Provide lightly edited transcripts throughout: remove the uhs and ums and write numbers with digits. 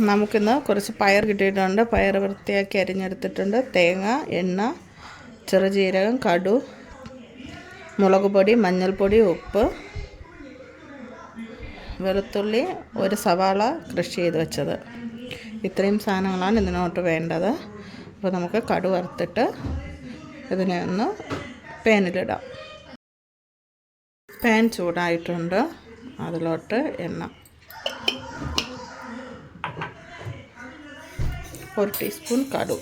നമുക്കിന്ന് കുറച്ച് പയർ കിട്ടിയിട്ടുണ്ട്. പയർ വൃത്തിയാക്കി അരിഞ്ഞെടുത്തിട്ടുണ്ട്. തേങ്ങ, എണ്ണ, ചെറുജീരകം, കടു, മുളക് പൊടി, മഞ്ഞൾപ്പൊടി, ഉപ്പ്, വെളുത്തുള്ളി, ഒരു സവാള ക്രഷ് ചെയ്ത് വെച്ചത്. ഇത്രയും സാധനങ്ങളാണ് ഇതിനോട്ട് വേണ്ടത്. അപ്പോൾ നമുക്ക് കടു വറുത്തിട്ട് ഇതിനെ ഒന്ന് പാനിലിടാം. പാൻ ചൂടായിട്ടുണ്ട്. അതിലോട്ട് എണ്ണ, 1 ടീസ്പൂൺ കടു,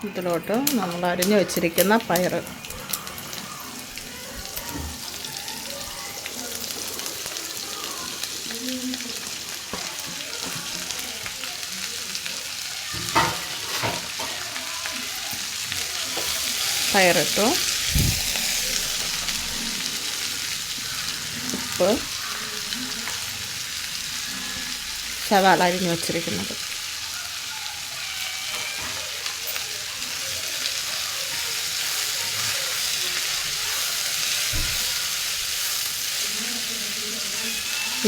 ഇതിലോട്ട് നമ്മൾ അരിഞ്ഞു വെച്ചിരിക്കുന്ന പയർ, പയറിട്ടു, ഉപ്പ്, സവാള അരിഞ്ഞു വച്ചിരിക്കുന്നത്,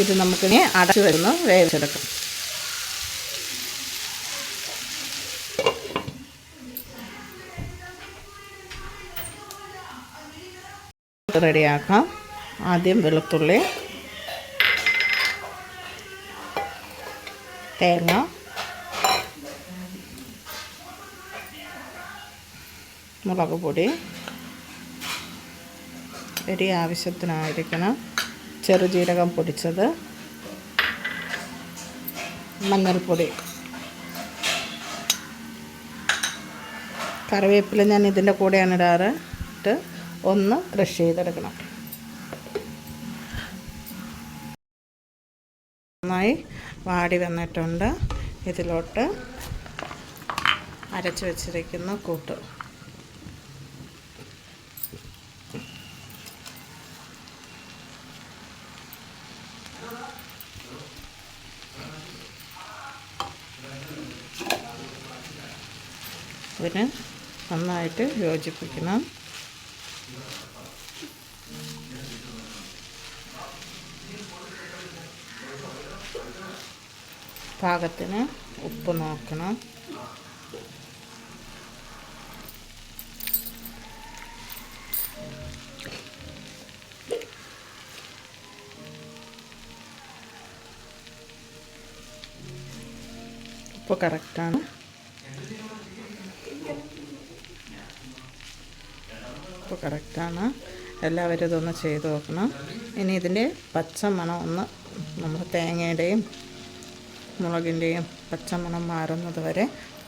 ഇത് നമുക്കിനി അടച്ചു വരുന്നു വേവിച്ചെടുക്കാം. റെഡിയാക്കാം. ആദ്യം വെളുത്തുള്ളി, തേങ്ങ, മുളക് പൊടി, എരി ആവശ്യത്തിനായിരിക്കണം, ചെറുജീരകം പൊടിച്ചത്, മഞ്ഞൾപ്പൊടി, കറിവേപ്പില ഞാൻ ഇതിൻ്റെ കൂടെയാണ് ഇടാറ്. ഇട്ട് ഒന്ന് ക്രഷ് ചെയ്തെടുക്കണം. നന്നായി വാടി വന്നിട്ടുണ്ട്. ഇതിലോട്ട് അരച്ച് വെച്ചിരിക്കുന്ന കൂട്ട്, ഇതിന് നന്നായിട്ട് യോജിപ്പിക്കണം. പാകത്തിന് ഉപ്പ് നോക്കണം. ഉപ്പ് കറക്റ്റാണ്. ഉപ്പ് കറക്റ്റാണ്. എല്ലാവരും ഇതൊന്ന് ചെയ്ത് നോക്കണം. ഇനി ഇതിൻ്റെ പച്ചമണം ഒന്ന് നമ്മൾ തേങ്ങയുടെയും മുളകിൻ്റെയും പച്ചമണം മാറുന്നത് വരെ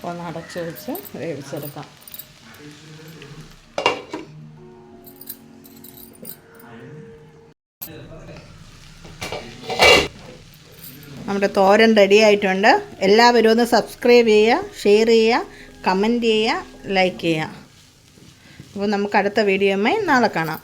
ഒന്ന് അടച്ച് വെച്ച് വേവിച്ചെടുക്കാം. നമ്മുടെ തോരൻ റെഡി ആയിട്ടുണ്ട്. എല്ലാവരും ഒന്ന് സബ്സ്ക്രൈബ് ചെയ്യുക, ഷെയർ ചെയ്യുക, കമൻറ്റ് ചെയ്യുക, ലൈക്ക് ചെയ്യുക. അപ്പോൾ നമുക്ക് അടുത്ത വീഡിയോയുമായി നാളെ കാണാം.